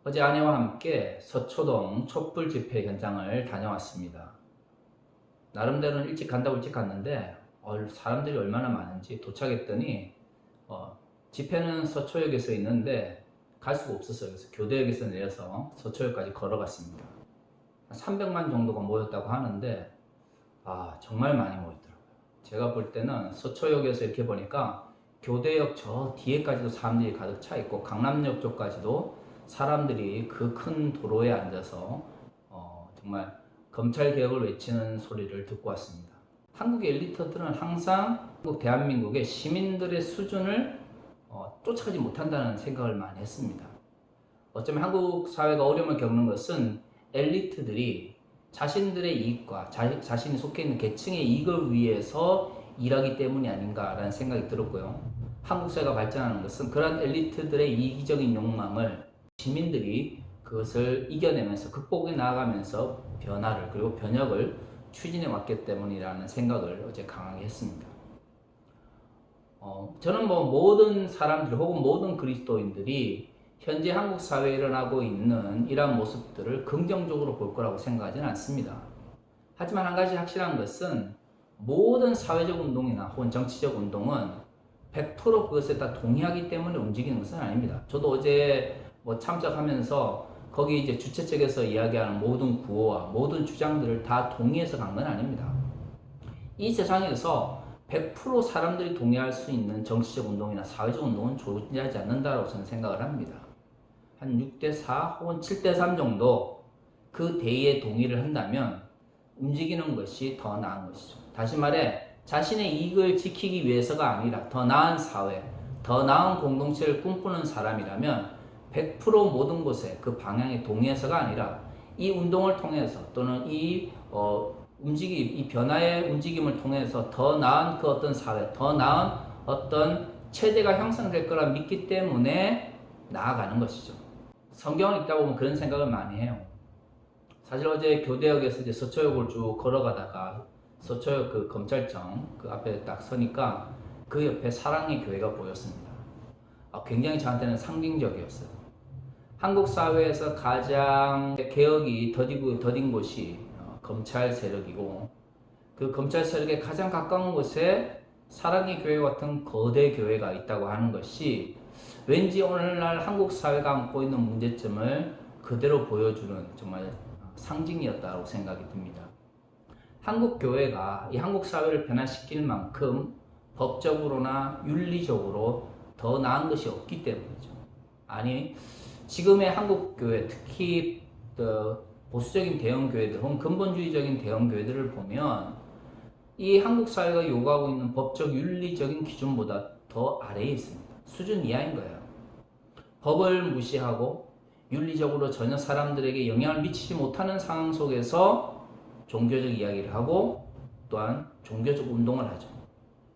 어제 아내와 함께 서초동 촛불 집회 현장을 다녀왔습니다. 나름대로는 일찍 간다고 일찍 갔는데 사람들이 얼마나 많은지 도착했더니 집회는 서초역에서 있는데 갈 수가 없었어요. 그래서 교대역에서 내려서 서초역까지 걸어갔습니다. 300만 정도가 모였다고 하는데 정말 많이 모였더라고요. 제가 볼 때는 서초역에서 이렇게 보니까 교대역 저 뒤에까지도 사람들이 가득 차 있고 강남역 쪽까지도 사람들이 그 큰 도로에 앉아서 정말 검찰 개혁을 외치는 소리를 듣고 왔습니다. 한국의 엘리트들은 항상 대한민국의 시민들의 수준을 쫓아가지 못한다는 생각을 많이 했습니다. 어쩌면 한국 사회가 어려움을 겪는 것은 엘리트들이 자신들의 이익과 자신이 속해 있는 계층의 이익을 위해서 일하기 때문이 아닌가라는 생각이 들었고요. 한국 사회가 발전하는 것은 그런 엘리트들의 이기적인 욕망을 시민들이 그것을 이겨내면서 극복해 나아가면서 변화를 그리고 변혁을 추진해 왔기 때문이라는 생각을 어제 강하게 했습니다. 저는 모든 사람들 혹은 모든 그리스도인들이 현재 한국 사회에 일어나고 있는 이러한 모습들을 긍정적으로 볼 거라고 생각하지는 않습니다. 하지만 한 가지 확실한 것은 모든 사회적 운동이나 혹은 정치적 운동은 100% 그것에 다 동의하기 때문에 움직이는 것은 아닙니다. 저도 어제 참석하면서 거기 이제 주최 측에서 이야기하는 모든 구호와 모든 주장들을 다 동의해서 간 건 아닙니다. 이 세상에서 100% 사람들이 동의할 수 있는 정치적 운동이나 사회적 운동은 존재하지 않는다고 저는 생각을 합니다. 한 6대4 혹은 7대3 정도 그 대의에 동의를 한다면 움직이는 것이 더 나은 것이죠. 다시 말해 자신의 이익을 지키기 위해서가 아니라 더 나은 사회, 더 나은 공동체를 꿈꾸는 사람이라면 100% 모든 곳에 그 방향에 동의해서가 아니라 이 운동을 통해서 또는 이 변화의 움직임을 통해서 더 나은 그 어떤 사회, 더 나은 어떤 체제가 형성될 거라 믿기 때문에 나아가는 것이죠. 성경을 읽다 보면 그런 생각을 많이 해요. 사실 어제 교대역에서 이제 서초역을 쭉 걸어가다가 서초역 그 검찰청 그 앞에 딱 서니까 그 옆에 사랑의 교회가 보였습니다. 굉장히 저한테는 상징적이었어요. 한국 사회에서 가장 개혁이 더딘 곳이 검찰 세력이고 그 검찰 세력에 가장 가까운 곳에 사랑의 교회 같은 거대 교회가 있다고 하는 것이 왠지 오늘날 한국 사회가 안고 있는 문제점을 그대로 보여주는 정말 상징이었다고 생각이 듭니다. 한국 교회가 이 한국 사회를 변화시킬 만큼 법적으로나 윤리적으로 더 나은 것이 없기 때문이죠. 아니 지금의 한국 교회, 특히 보수적인 대형 교회들 혹은 근본주의적인 대형 교회들을 보면 이 한국 사회가 요구하고 있는 법적 윤리적인 기준보다 더 아래에 있습니다. 수준 이하인 거예요. 법을 무시하고 윤리적으로 전혀 사람들에게 영향을 미치지 못하는 상황 속에서 종교적 이야기를 하고 또한 종교적 운동을 하죠.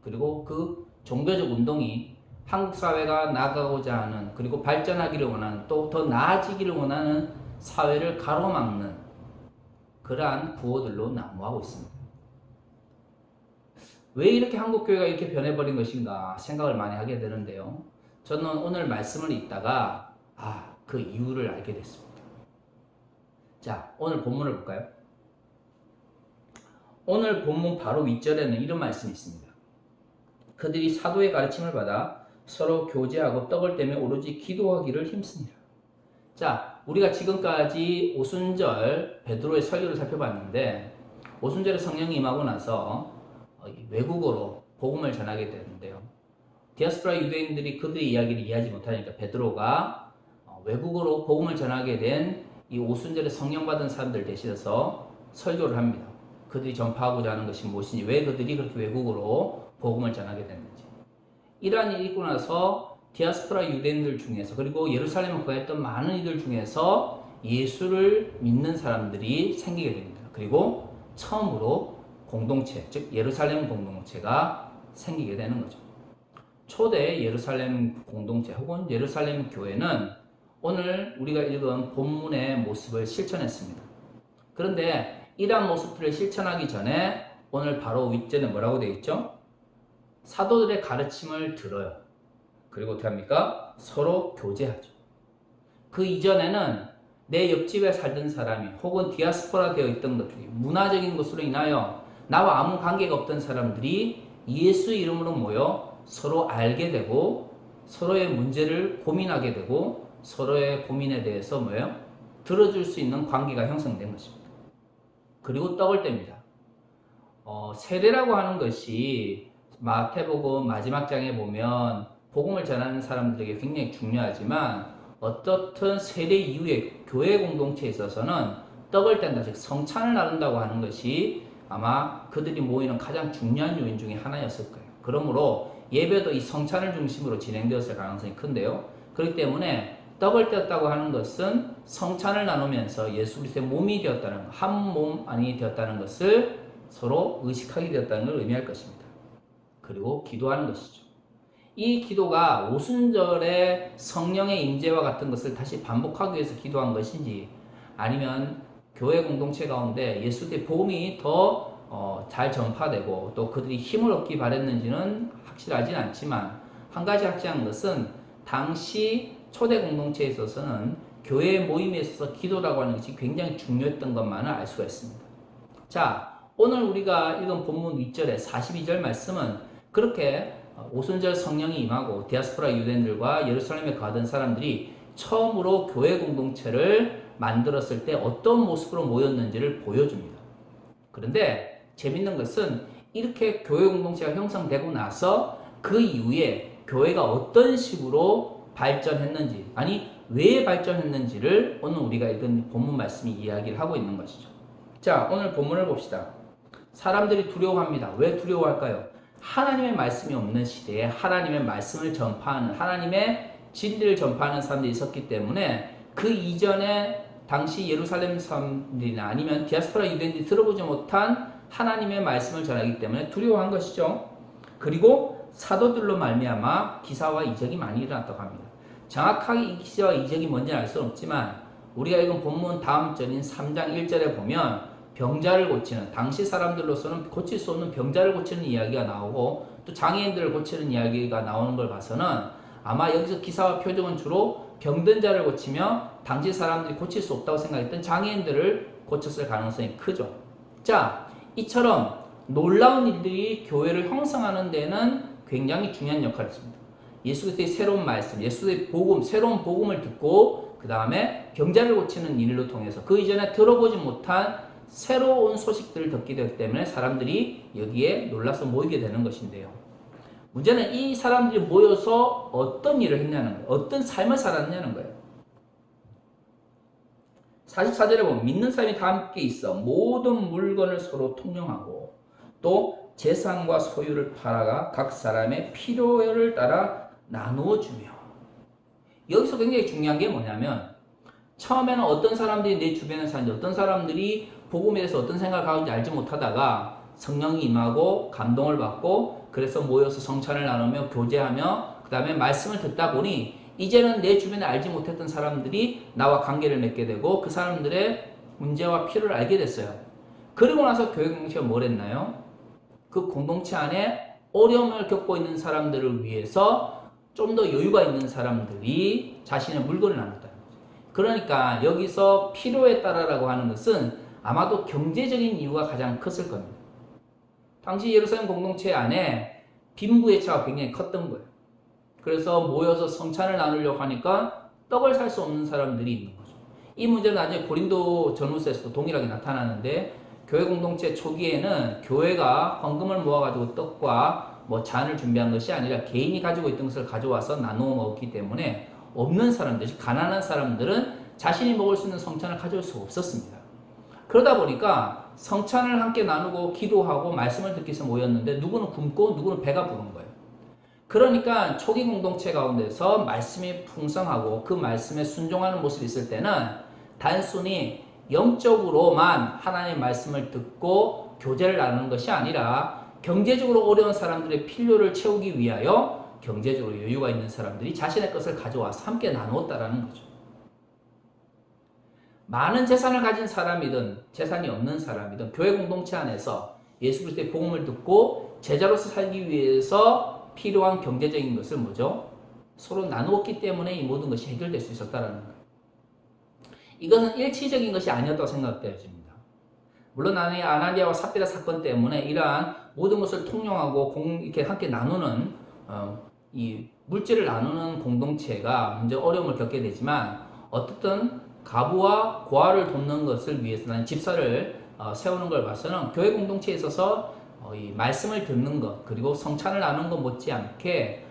그리고 그 종교적 운동이 한국 사회가 나아가고자 하는 그리고 발전하기를 원하는 또 더 나아지기를 원하는 사회를 가로막는 그러한 구호들로 난무하고 있습니다. 왜 이렇게 한국교회가 이렇게 변해버린 것인가 생각을 많이 하게 되는데요. 저는 오늘 말씀을 읽다가 그 이유를 알게 됐습니다. 자, 오늘 본문을 볼까요? 오늘 본문 바로 윗절에는 이런 말씀이 있습니다. 그들이 사도의 가르침을 받아 서로 교제하고 떡을 떼며 오로지 기도하기를 힘쓰니라. 자, 우리가 지금까지 오순절 베드로의 설교를 살펴봤는데 오순절에 성령이 임하고 나서 외국어로 복음을 전하게 되는데요. 디아스포라 유대인들이 그들의 이야기를 이해하지 못하니까 베드로가 외국어로 복음을 전하게 된 이 오순절에 성령 받은 사람들 대신해서 설교를 합니다. 그들이 전파하고자 하는 것이 무엇인지, 왜 그들이 그렇게 외국어로 복음을 전하게 됐는지. 이러한 일이 있고 나서 디아스포라 유대인들 중에서 그리고 예루살렘에 거했던 많은 이들 중에서 예수를 믿는 사람들이 생기게 됩니다. 그리고 처음으로 공동체, 즉 예루살렘 공동체가 생기게 되는 거죠. 초대 예루살렘 공동체 혹은 예루살렘 교회는 오늘 우리가 읽은 본문의 모습을 실천했습니다. 그런데 이러한 모습들을 실천하기 전에 오늘 바로 윗절에 뭐라고 되어 있죠? 사도들의 가르침을 들어요. 그리고 어떻게 합니까? 서로 교제하죠. 그 이전에는 내 옆집에 살던 사람이 혹은 디아스포라 되어 있던 것들이 문화적인 것으로 인하여 나와 아무 관계가 없던 사람들이 예수 이름으로 모여 서로 알게 되고 서로의 문제를 고민하게 되고 서로의 고민에 대해서 들어줄 수 있는 관계가 형성된 것입니다. 그리고 떡을 뗍니다. 세례라고 하는 것이 마태복음 마지막 장에 보면 복음을 전하는 사람들에게 굉장히 중요하지만 어떻든 세례 이후에 교회 공동체에 있어서는 떡을 뗀다, 즉 성찬을 나눈다고 하는 것이 아마 그들이 모이는 가장 중요한 요인 중에 하나였을 거예요. 그러므로 예배도 이 성찬을 중심으로 진행되었을 가능성이 큰데요. 그렇기 때문에 떡을 떼었다고 하는 것은 성찬을 나누면서 예수 그리스도의 몸이 되었다는 것, 한 몸 안이 되었다는 것을 서로 의식하게 되었다는 걸 의미할 것입니다. 그리고 기도하는 것이죠. 이 기도가 오순절의 성령의 임재와 같은 것을 다시 반복하기 위해서 기도한 것인지 아니면 교회 공동체 가운데 예수의 복음이 더 잘 전파되고 또 그들이 힘을 얻기 바랬는지는 확실하진 않지만 한 가지 확실한 것은 당시 초대 공동체에 있어서는 교회 모임에 있어서 기도라고 하는 것이 굉장히 중요했던 것만을 알 수가 있습니다. 자, 오늘 우리가 읽은 본문 윗절의 42절 말씀은 그렇게 오순절 성령이 임하고 디아스포라 유대인들과 예루살렘에 가던 사람들이 처음으로 교회 공동체를 만들었을 때 어떤 모습으로 모였는지를 보여줍니다. 그런데 재밌는 것은 이렇게 교회 공동체가 형성되고 나서 그 이후에 교회가 어떤 식으로 발전했는지, 아니 왜 발전했는지를 오늘 우리가 읽은 본문 말씀이 이야기를 하고 있는 것이죠. 자, 오늘 본문을 봅시다. 사람들이 두려워합니다. 왜 두려워할까요? 하나님의 말씀이 없는 시대에 하나님의 말씀을 전파하는, 하나님의 진리를 전파하는 사람들이 있었기 때문에 그 이전에 당시 예루살렘 사람들이나 아니면 디아스포라 유대인들이 들어보지 못한 하나님의 말씀을 전하기 때문에 두려워한 것이죠. 그리고 사도들로 말미암아 기사와 이적이 많이 일어났다고 합니다. 정확하게 이 기사와 이적이 뭔지는 알 수는 없지만 우리가 읽은 본문 다음 절인 3장 1절에 보면 병자를 고치는, 당시 사람들로서는 고칠 수 없는 병자를 고치는 이야기가 나오고 또 장애인들을 고치는 이야기가 나오는 걸 봐서는 아마 여기서 기사와 표적은 주로 병든 자를 고치며 당시 사람들이 고칠 수 없다고 생각했던 장애인들을 고쳤을 가능성이 크죠. 자, 이처럼 놀라운 일들이 교회를 형성하는 데는 굉장히 중요한 역할을 했습니다. 예수 그리스도의 새로운 말씀, 예수의 복음, 새로운 복음을 듣고 그 다음에 병자를 고치는 일로 통해서 그 이전에 들어보지 못한 새로운 소식들을 듣게 되기 때문에 사람들이 여기에 놀라서 모이게 되는 것인데요. 문제는 이 사람들이 모여서 어떤 일을 했냐는 거예요. 어떤 삶을 살았냐는 거예요. 44절에 보면 믿는 사람이 다 함께 있어 모든 물건을 서로 통용하고 또 재산과 소유를 팔아가 각 사람의 필요를 따라 나누어 주며. 여기서 굉장히 중요한 게 뭐냐면 처음에는 어떤 사람들이 내 주변에 사는지, 어떤 사람들이 복음에 대해서 어떤 생각을 가는지 알지 못하다가 성령이 임하고 감동을 받고 그래서 모여서 성찬을 나누며 교제하며 그 다음에 말씀을 듣다 보니 이제는 내 주변에 알지 못했던 사람들이 나와 관계를 맺게 되고 그 사람들의 문제와 필요를 알게 됐어요. 그리고 나서 교회 공동체가 뭘 했나요? 그 공동체 안에 어려움을 겪고 있는 사람들을 위해서 좀 더 여유가 있는 사람들이 자신의 물건을 나눴다는 거죠. 그러니까 여기서 필요에 따라라고 하는 것은 아마도 경제적인 이유가 가장 컸을 겁니다. 당시 예루살렘 공동체 안에 빈부의 차가 굉장히 컸던 거예요. 그래서 모여서 성찬을 나누려고 하니까 떡을 살 수 없는 사람들이 있는 거죠. 이 문제는 나중에 고린도 전후서에서도 동일하게 나타나는데 교회 공동체 초기에는 교회가 헌금을 모아가지고 떡과 잔을 준비한 것이 아니라 개인이 가지고 있던 것을 가져와서 나누어 먹었기 때문에 없는 사람들, 가난한 사람들은 자신이 먹을 수 있는 성찬을 가져올 수 없었습니다. 그러다 보니까 성찬을 함께 나누고 기도하고 말씀을 듣기 위해서 모였는데 누구는 굶고 누구는 배가 부른 거예요. 그러니까 초기 공동체 가운데서 말씀이 풍성하고 그 말씀에 순종하는 모습이 있을 때는 단순히 영적으로만 하나님의 말씀을 듣고 교제를 나누는 것이 아니라 경제적으로 어려운 사람들의 필요를 채우기 위하여 경제적으로 여유가 있는 사람들이 자신의 것을 가져와서 함께 나누었다라는 거죠. 많은 재산을 가진 사람이든 재산이 없는 사람이든 교회 공동체 안에서 예수 그리스도의 복음을 듣고 제자로서 살기 위해서 필요한 경제적인 것을 뭐죠? 서로 나누었기 때문에 이 모든 것이 해결될 수 있었다는 거예요. 이것은 일치적인 것이 아니었다고 생각되어집니다. 물론 아나니아와 삽비라 사건 때문에 이러한 모든 것을 통용하고 이렇게 함께 나누는 이 물질을 나누는 공동체가 문제 어려움을 겪게 되지만 어떻든 가부와 고아를 돕는 것을 위해서는 집사를 세우는 걸 봐서는 교회 공동체에 있어서 이 말씀을 듣는 것 그리고 성찬을 나누는 것 못지않게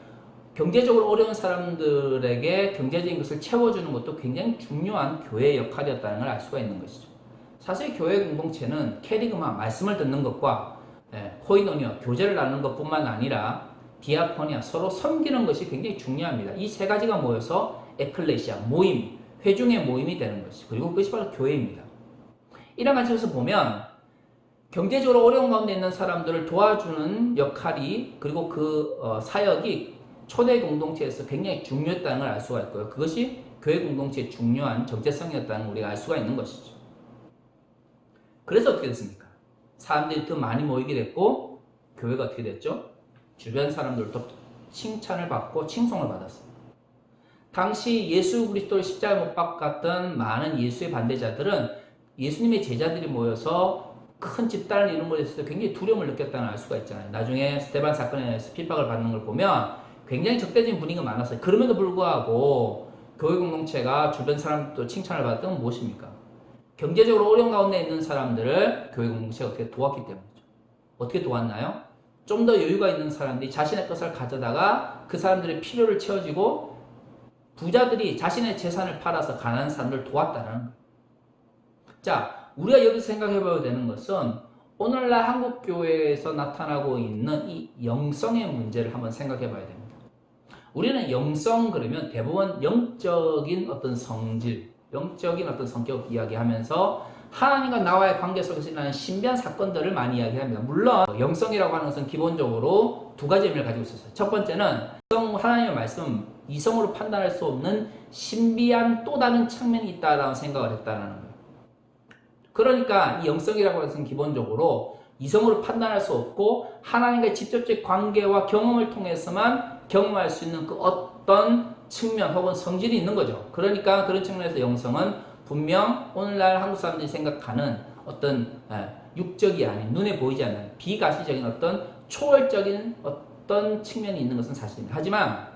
경제적으로 어려운 사람들에게 경제적인 것을 채워주는 것도 굉장히 중요한 교회의 역할이었다는 걸 알 수가 있는 것이죠. 사실 교회 공동체는 캐리그마 말씀을 듣는 것과 코이노니아 교제를 나누는 것뿐만 아니라 디아코니아 서로 섬기는 것이 굉장히 중요합니다. 이 세 가지가 모여서 에클레시아 모임, 회중의 모임이 되는 것이 그리고 그것이 바로 교회입니다. 이런 관점에서 보면 경제적으로 어려운 가운데 있는 사람들을 도와주는 역할이 그리고 그 사역이 초대 공동체에서 굉장히 중요했다는 걸 알 수가 있고요. 그것이 교회 공동체의 중요한 정체성이었다는 걸 우리가 알 수가 있는 것이죠. 그래서 어떻게 됐습니까? 사람들이 더 많이 모이게 됐고 교회가 어떻게 됐죠? 주변 사람들도 칭찬을 받고 칭송을 받았습니다. 당시 예수 그리스도를 십자가에 못 박았던 많은 예수의 반대자들은 예수님의 제자들이 모여서 큰 집단을 이룬 것에 있어서 굉장히 두려움을 느꼈다는 걸 알 수가 있잖아요. 나중에 스데반 사건에 대해서 핍박을 받는 걸 보면 굉장히 적대적인 분위기가 많았어요. 그럼에도 불구하고 교회 공동체가 주변 사람들도 칭찬을 받았던 건 무엇입니까? 경제적으로 어려운 가운데 있는 사람들을 교회 공동체가 어떻게 도왔기 때문이죠. 어떻게 도왔나요? 좀 더 여유가 있는 사람들이 자신의 것을 가져다가 그 사람들의 필요를 채워주고 부자들이 자신의 재산을 팔아서 가난한 사람들을 도왔다는 거예요. 자, 우리가 여기서 생각해 봐야 되는 것은 오늘날 한국교회에서 나타나고 있는 이 영성의 문제를 한번 생각해 봐야 됩니다. 우리는 영성 그러면 대부분 영적인 어떤 성질, 영적인 어떤 성격 이야기하면서 하나님과 나와의 관계 속에서 일어나는 신비한 사건들을 많이 이야기합니다. 물론 영성이라고 하는 것은 기본적으로 두 가지 의미를 가지고 있었어요. 첫 번째는 하나님의 말씀, 이성으로 판단할 수 없는 신비한 또 다른 측면이 있다라는 생각을 했다는 거예요. 그러니까 이 영성이라고 하는 것은 기본적으로 이성으로 판단할 수 없고 하나님과의 직접적 관계와 경험을 통해서만 경험할 수 있는 그 어떤 측면 혹은 성질이 있는 거죠. 그러니까 그런 측면에서 영성은 분명 오늘날 한국 사람들이 생각하는 어떤 육적이 아닌 눈에 보이지 않는 비가시적인 어떤 초월적인 어떤 측면이 있는 것은 사실입니다. 하지만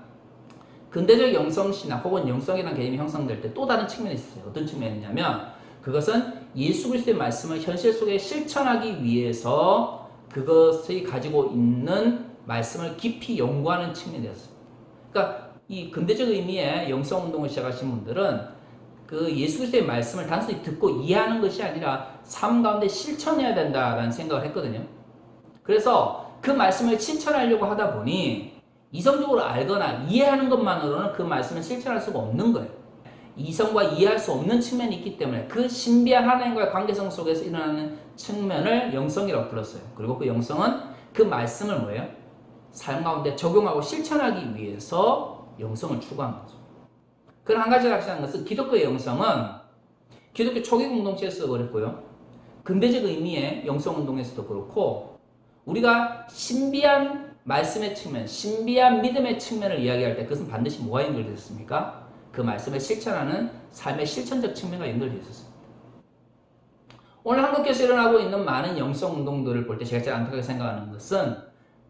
근대적 영성신학 혹은 영성이라는 개념이 형성될 때 또 다른 측면이 있어요. 어떤 측면이냐면 그것은 예수 그리스도의 말씀을 현실 속에 실천하기 위해서 그것이 가지고 있는 말씀을 깊이 연구하는 측면이었습니다. 그러니까 이 근대적 의미의 영성 운동을 시작하신 분들은 그 예수 그리스도의 말씀을 단순히 듣고 이해하는 것이 아니라 삶 가운데 실천해야 된다라는 생각을 했거든요. 그래서 그 말씀을 실천하려고 하다 보니 이성적으로 알거나 이해하는 것만으로는 그 말씀을 실천할 수가 없는 거예요. 이성과 이해할 수 없는 측면이 있기 때문에 그 신비한 하나님과의 관계성 속에서 일어나는 측면을 영성이라고 불렀어요. 그리고 그 영성은 그 말씀을 뭐예요? 삶 가운데 적용하고 실천하기 위해서 영성을 추구한 거죠. 그런 한 가지를 확실한 것은 기독교의 영성은 기독교 초기 공동체에서도 그랬고요. 근대적 의미의 영성 운동에서도 그렇고 우리가 신비한 말씀의 측면, 신비한 믿음의 측면을 이야기할 때 그것은 반드시 뭐가 연결되어 있습니까? 그 말씀을 실천하는 삶의 실천적 측면과 연결되어 있었습니다. 오늘 한국교회에서 일어나고 있는 많은 영성 운동들을 볼 때 제가 제일 안타깝게 생각하는 것은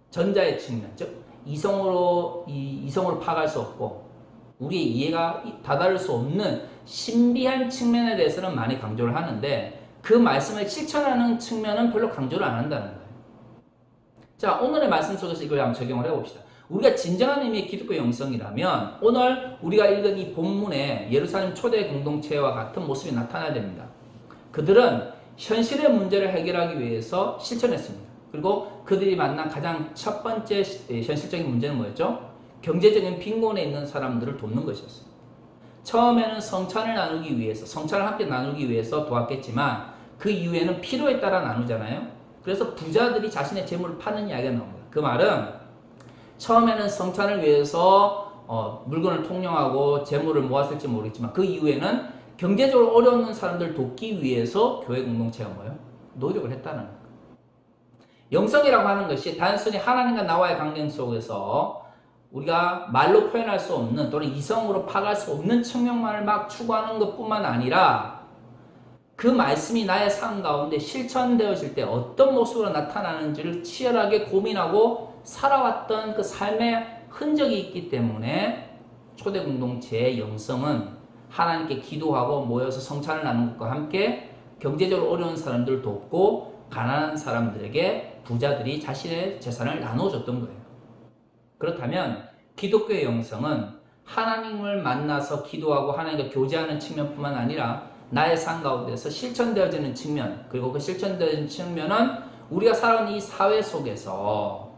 전자의 측면, 즉 이성으로 파악할 수 없고 우리의 이해가 다다를 수 없는 신비한 측면에 대해서는 많이 강조를 하는데 그 말씀을 실천하는 측면은 별로 강조를 안 한다는 거예요. 자, 오늘의 말씀 속에서 이걸 한번 적용을 해봅시다. 우리가 진정한 의미의 기독교 영성이라면 오늘 우리가 읽은 이 본문에 예루살렘 초대 공동체와 같은 모습이 나타나야 됩니다. 그들은 현실의 문제를 해결하기 위해서 실천했습니다. 그리고 그들이 만난 가장 첫 번째 현실적인 문제는 뭐였죠? 경제적인 빈곤에 있는 사람들을 돕는 것이었습니다. 처음에는 성찬을 나누기 위해서, 성찬을 함께 나누기 위해서 도왔겠지만 그 이후에는 필요에 따라 나누잖아요. 그래서 부자들이 자신의 재물을 파는 이야기가 나옵니다. 그 말은 처음에는 성찬을 위해서 물건을 통용하고 재물을 모았을지 모르겠지만 그 이후에는 경제적으로 어려운 사람들을 돕기 위해서 교회 공동체가 뭐예요? 노력을 했다는 거예요. 영성이라고 하는 것이 단순히 하나님과 나와의 관계 속에서 우리가 말로 표현할 수 없는 또는 이성으로 파악할 수 없는 측면만을 막 추구하는 것뿐만 아니라 그 말씀이 나의 삶 가운데 실천되어질 때 어떤 모습으로 나타나는지를 치열하게 고민하고 살아왔던 그 삶의 흔적이 있기 때문에 초대 공동체의 영성은 하나님께 기도하고 모여서 성찬을 나누는 것과 함께 경제적으로 어려운 사람들을 돕고 가난한 사람들에게 부자들이 자신의 재산을 나눠줬던 거예요. 그렇다면 기독교의 영성은 하나님을 만나서 기도하고 하나님과 교제하는 측면뿐만 아니라 나의 삶 가운데서 실천되어지는 측면, 그리고 그 실천되어지는 측면은 우리가 살아가는 이 사회 속에서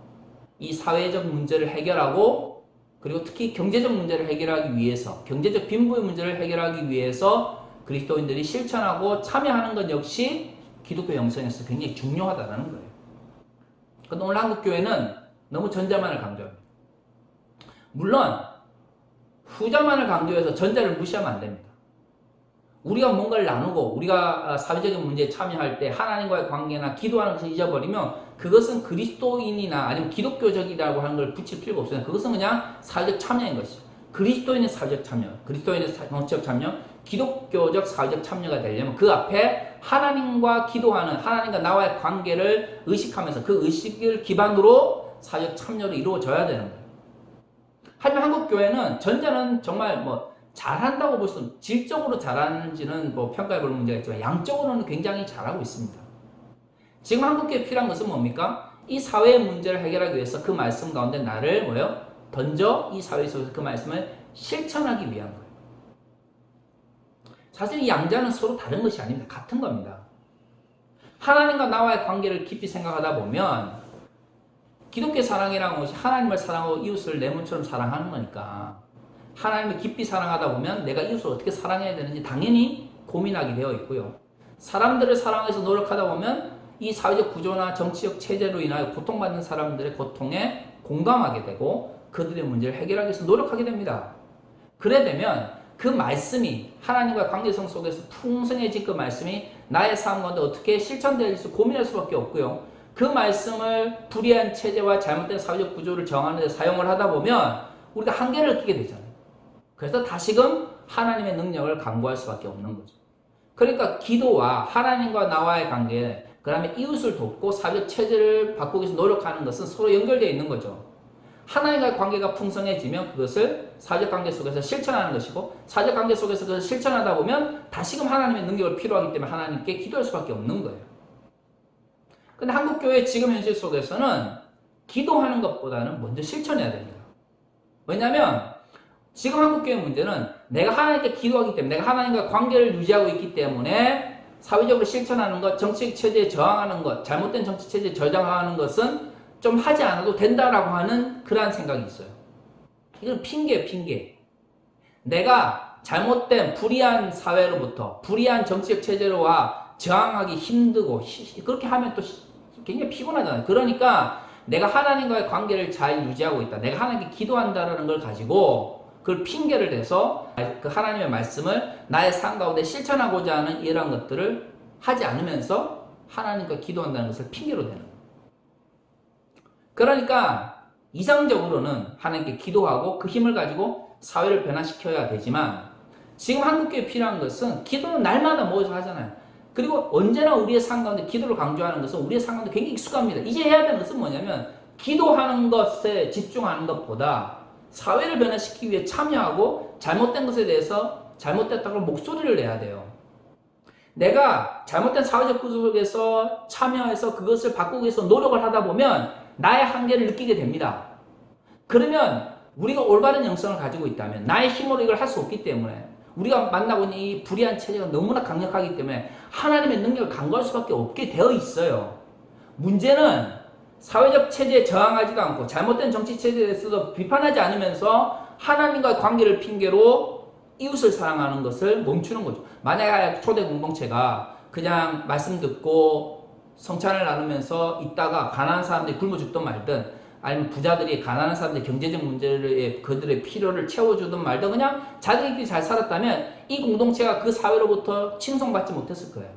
이 사회적 문제를 해결하고 그리고 특히 경제적 문제를 해결하기 위해서, 경제적 빈부의 문제를 해결하기 위해서 그리스도인들이 실천하고 참여하는 것 역시 기독교 영성에서 굉장히 중요하다는 거예요. 그런데 오늘 한국교회는 너무 전자만을 강조합니다. 물론 후자만을 강조해서 전자를 무시하면 안 됩니다. 우리가 뭔가를 나누고 우리가 사회적인 문제에 참여할 때 하나님과의 관계나 기도하는 것을 잊어버리면 그것은 그리스도인이나 아니면 기독교적이라고 하는 걸 붙일 필요가 없어요. 그것은 그냥 사회적 참여인 것이죠. 그리스도인의 사회적 참여, 그리스도인의 정치적 참여, 기독교적 사회적 참여가 되려면 그 앞에 하나님과 기도하는, 하나님과 나와의 관계를 의식하면서 그 의식을 기반으로 사회적 참여를 이루어져야 되는 거예요. 하지만 한국교회는 전자는 정말 잘한다고 볼 수, 질적으로 잘하는지는 평가해 볼 문제가 있지만 양적으로는 굉장히 잘하고 있습니다. 지금 한국교회에 필요한 것은 뭡니까? 이 사회의 문제를 해결하기 위해서 그 말씀 가운데 나를 던져 이 사회 속에서 그 말씀을 실천하기 위한 거예요. 사실 이 양자는 서로 다른 것이 아닙니다. 같은 겁니다. 하나님과 나와의 관계를 깊이 생각하다 보면 기독교 사랑이라는 것이 하나님을 사랑하고 이웃을 내 몸처럼 사랑하는 거니까 하나님을 깊이 사랑하다 보면 내가 이웃을 어떻게 사랑해야 되는지 당연히 고민하게 되어 있고요. 사람들을 사랑해서 노력하다 보면 이 사회적 구조나 정치적 체제로 인하여 고통받는 사람들의 고통에 공감하게 되고 그들의 문제를 해결하기 위해서 노력하게 됩니다. 그래 되면 그 말씀이 하나님과 관계성 속에서 풍성해진 그 말씀이 나의 삶 가운데 어떻게 실천될지 고민할 수밖에 없고요. 그 말씀을 불의한 체제와 잘못된 사회적 구조를 정하는 데 사용을 하다 보면 우리가 한계를 느끼게 되잖아요. 그래서 다시금 하나님의 능력을 강구할 수밖에 없는 거죠. 그러니까 기도와 하나님과 나와의 관계, 그 다음에 이웃을 돕고 사회적 체제를 바꾸기 위해서 노력하는 것은 서로 연결되어 있는 거죠. 하나님과의 관계가 풍성해지면 그것을 사회적 관계 속에서 실천하는 것이고 사회적 관계 속에서 그것을 실천하다 보면 다시금 하나님의 능력을 필요하기 때문에 하나님께 기도할 수밖에 없는 거예요. 근데 한국교회 지금 현실 속에서는 기도하는 것보다는 먼저 실천해야 됩니다. 왜냐하면 지금 한국교회 문제는 내가 하나님께 기도하기 때문에 내가 하나님과 관계를 유지하고 있기 때문에 사회적으로 실천하는 것, 정치 체제에 저항하는 것, 잘못된 정치 체제에 저항하는 것은 좀 하지 않아도 된다라고 하는 그러한 생각이 있어요. 이건 핑계예요, 핑계. 내가 잘못된 불의한 사회로부터 불의한 정치적 체제로와 저항하기 힘들고 그렇게 하면 또 굉장히 피곤하잖아요. 그러니까 내가 하나님과의 관계를 잘 유지하고 있다. 내가 하나님께 기도한다라는 걸 가지고 그걸 핑계를 대서 그 하나님의 말씀을 나의 삶 가운데 실천하고자 하는 이러한 것들을 하지 않으면서 하나님과 기도한다는 것을 핑계로 대는 거예요. 그러니까 이상적으로는 하나님께 기도하고 그 힘을 가지고 사회를 변화시켜야 되지만 지금 한국교회에 필요한 것은 기도는 날마다 모여서 하잖아요. 그리고 언제나 우리의 삶 가운데 기도를 강조하는 것은 우리의 삶 가운데 굉장히 익숙합니다. 이제 해야 되는 것은 뭐냐면 기도하는 것에 집중하는 것보다 사회를 변화시키기 위해 참여하고 잘못된 것에 대해서 잘못됐다고 목소리를 내야 돼요. 내가 잘못된 사회적 구조 속에서 참여해서 그것을 바꾸기 위해서 노력을 하다 보면 나의 한계를 느끼게 됩니다. 그러면 우리가 올바른 영성을 가지고 있다면 나의 힘으로 이걸 할 수 없기 때문에 우리가 만나고 있는 이 불의한 체제가 너무나 강력하기 때문에 하나님의 능력을 간구할 수밖에 없게 되어 있어요. 문제는 사회적 체제에 저항하지도 않고 잘못된 정치 체제에 대해서도 비판하지 않으면서 하나님과의 관계를 핑계로 이웃을 사랑하는 것을 멈추는 거죠. 만약에 초대 공동체가 그냥 말씀 듣고 성찬을 나누면서 있다가 가난한 사람들이 굶어 죽든 말든 아니면 부자들이 가난한 사람들의 경제적 문제를 그들의 필요를 채워주든 말든 그냥 자기들끼리 잘 살았다면 이 공동체가 그 사회로부터 칭송받지 못했을 거예요.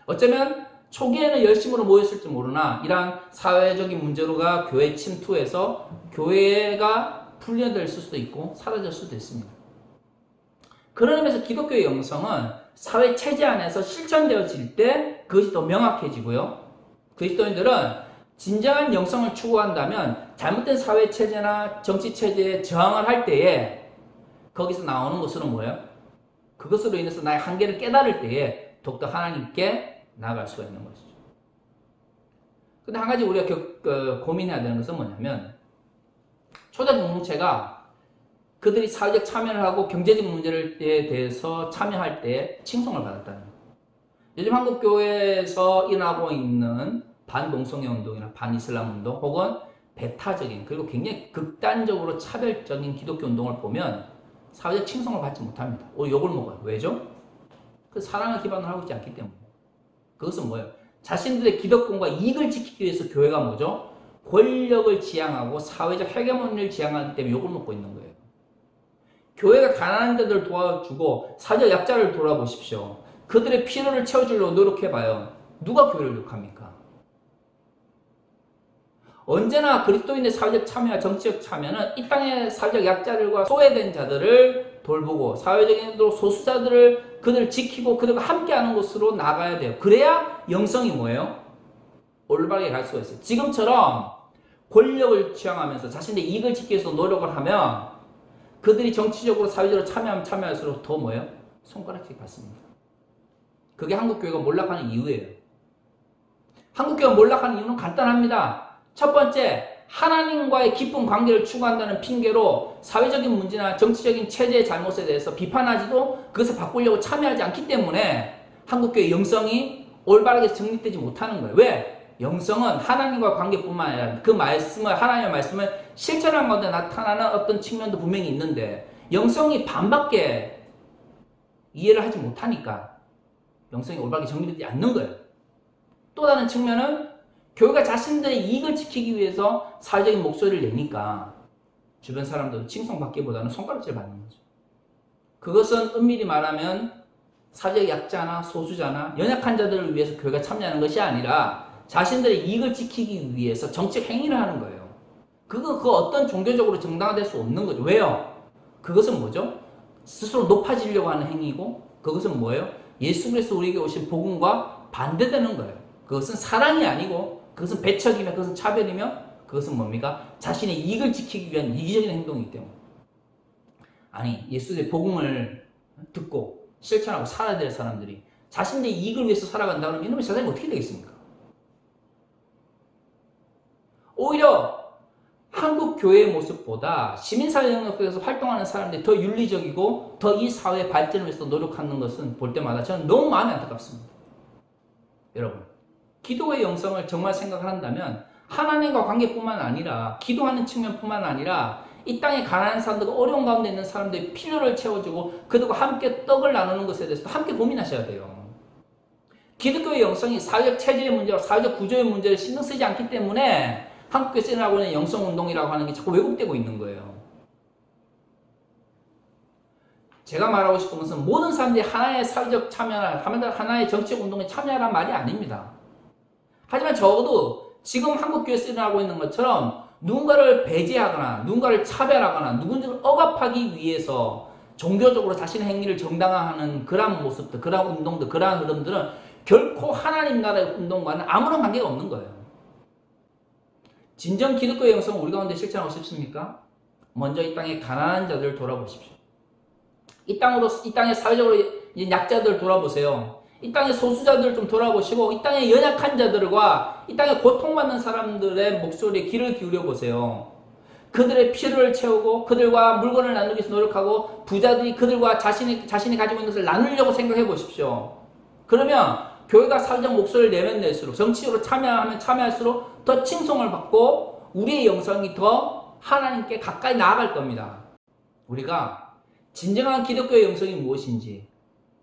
어쩌면 초기에는 열심으로 모였을지 모르나 이러한 사회적인 문제로가 교회 침투해서 교회가 분리될 수도 있고 사라질 수도 있습니다. 그런 의미에서 기독교의 영성은 사회 체제 안에서 실천되어질 때 그것이 더 명확해지고요. 그리스도인들은 진정한 영성을 추구한다면 잘못된 사회 체제나 정치 체제에 저항을 할 때에 거기서 나오는 것으로 뭐예요? 그것으로 인해서 나의 한계를 깨달을 때에 더욱더 하나님께 나아갈 수가 있는 것이죠. 근데 한 가지 우리가 고민해야 되는 것은 뭐냐면 초대 공동체가 그들이 사회적 참여를 하고 경제적 문제에 대해서 참여할 때 칭송을 받았다는 거예요. 요즘 한국 교회에서 일어나고 있는 반동성애 운동이나 반이슬람 운동 혹은 배타적인 그리고 굉장히 극단적으로 차별적인 기독교 운동을 보면 사회적 칭송을 받지 못합니다. 오히려 욕을 먹어요. 왜죠? 그 사랑을 기반으로 하고 있지 않기 때문에. 그것은 뭐예요? 자신들의 기득권과 이익을 지키기 위해서 교회가 뭐죠? 권력을 지향하고 사회적 헤게모니를 지향하기 때문에 욕을 먹고 있는 거예요. 교회가 가난한 자들을 도와주고 사회적 약자를 돌아보십시오. 그들의 필요를 채워주려고 노력해봐요. 누가 교회를 욕합니까? 언제나 그리스도인의 사회적 참여와 정치적 참여는 이 땅의 사회적 약자들과 소외된 자들을 돌보고 사회적인 소수자들을 그들을 지키고 그들과 함께하는 곳으로 나가야 돼요. 그래야 영성이 뭐예요? 올바르게 갈 수가 있어요. 지금처럼 권력을 취향하면서 자신의 이익을 지키기 위해서 노력을 하면 그들이 정치적으로 사회적으로 참여할수록 더 뭐예요? 손가락질 받습니다. 그게 한국교회가 몰락하는 이유예요. 한국교회가 몰락하는 이유는 간단합니다. 첫 번째, 하나님과의 깊은 관계를 추구한다는 핑계로 사회적인 문제나 정치적인 체제의 잘못에 대해서 비판하지도 그것을 바꾸려고 참여하지 않기 때문에 한국교회의 영성이 올바르게 정립되지 못하는 거예요. 왜? 영성은 하나님과 관계뿐만 아니라 그 말씀을, 하나님의 말씀을 실천하는 가운데 나타나는 어떤 측면도 분명히 있는데 영성이 반밖에 이해를 하지 못하니까 영성이 올바르게 정립되지 않는 거예요. 또 다른 측면은 교회가 자신들의 이익을 지키기 위해서 사회적인 목소리를 내니까 주변 사람들도 칭송받기보다는 손가락질 받는 거죠. 그것은 엄밀히 말하면 사회적 약자나 소수자나 연약한 자들을 위해서 교회가 참여하는 것이 아니라 자신들의 이익을 지키기 위해서 정책 행위를 하는 거예요. 그 어떤 종교적으로 정당화될 수 없는 거죠. 왜요? 그것은 뭐죠? 스스로 높아지려고 하는 행위고 그것은 뭐예요? 예수 그리스도 우리에게 오신 복음과 반대되는 거예요. 그것은 사랑이 아니고 그것은 배척이며 그것은 차별이며 그것은 뭡니까? 자신의 이익을 지키기 위한 이기적인 행동이기 때문에. 아니, 예수의 복음을 듣고 실천하고 살아야 될 사람들이 자신의 이익을 위해서 살아간다 그러면 이놈의 세상이 어떻게 되겠습니까? 오히려 한국 교회의 모습보다 시민사회 영역에서 활동하는 사람들이 더 윤리적이고 더 이 사회 발전을 위해서 노력하는 것은 볼 때마다 저는 너무 마음이 안타깝습니다. 여러분, 기도의 영성을 정말 생각을 한다면 하나님과 관계뿐만 아니라 기도하는 측면뿐만 아니라 이 땅에 가난한 사람들과 어려운 가운데 있는 사람들의 필요를 채워주고 그들과 함께 떡을 나누는 것에 대해서 함께 고민하셔야 돼요. 기독교의 영성이 사회적 체제의 문제와 사회적 구조의 문제를 신경 쓰지 않기 때문에 한국에서 일어나고 있는 영성운동이라고 하는 게 자꾸 왜곡되고 있는 거예요. 제가 말하고 싶은 것은 모든 사람들이 하나의 사회적 참여나 하나의 정치적 운동에 참여하라는 말이 아닙니다. 하지만 적어도 지금 한국교회에서 일어나고 있는 것처럼 누군가를 배제하거나 누군가를 차별하거나 누군가를 억압하기 위해서 종교적으로 자신의 행위를 정당화하는 그러한 모습들, 그러한 운동들, 그러한 흐름들은 결코 하나님 나라의 운동과는 아무런 관계가 없는 거예요. 진정 기독교의 영성을 우리 가운데 실천하고 싶습니까? 먼저 이 땅의 가난한 자들을 돌아보십시오. 이 땅의 사회적으로 약자들 돌아보세요. 이 땅의 소수자들을 좀 돌아보시고 이 땅의 연약한 자들과 이 땅에 고통받는 사람들의 목소리에 귀를 기울여 보세요. 그들의 필요를 채우고 그들과 물건을 나누기 위해서 노력하고 부자들이 그들과 자신이 가지고 있는 것을 나누려고 생각해 보십시오. 그러면 교회가 사회적 목소리를 내면 낼수록 정치적으로 참여하면 참여할수록 더 칭송을 받고 우리의 영성이 더 하나님께 가까이 나아갈 겁니다. 우리가 진정한 기독교의 영성이 무엇인지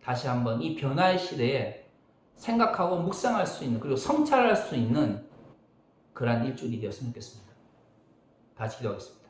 다시 한번 이 변화의 시대에 생각하고 묵상할 수 있는 그리고 성찰할 수 있는 그러한 일주일이 되었으면 좋겠습니다. 같이 기도하겠습니다.